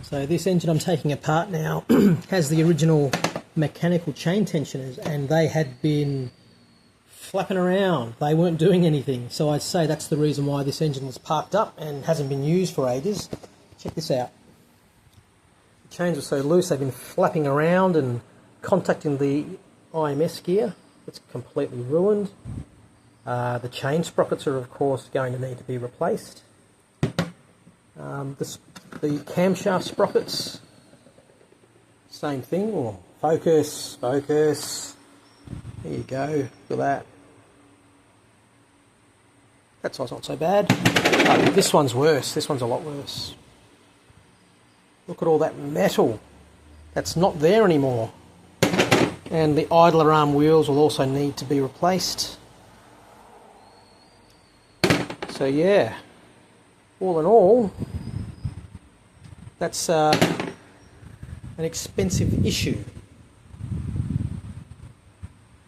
So this engine I'm taking apart now has the original mechanical chain tensioners, and they had been flapping around. They weren't doing anything. So I'd say that's the reason why this engine was parked up and hasn't been used for ages. Check this out. The chains are so loose, they've been flapping around and contacting the IMS gear. It's completely ruined. The chain sprockets are of course going to need to be replaced. The camshaft sprockets, same thing. Oh, focus. There you go, look at that. That's not so bad. Oh, this one's worse, this one's a lot worse. Look at all that metal. That's not there anymore. And the idler arm wheels will also need to be replaced. So yeah, all in all, that's an expensive issue.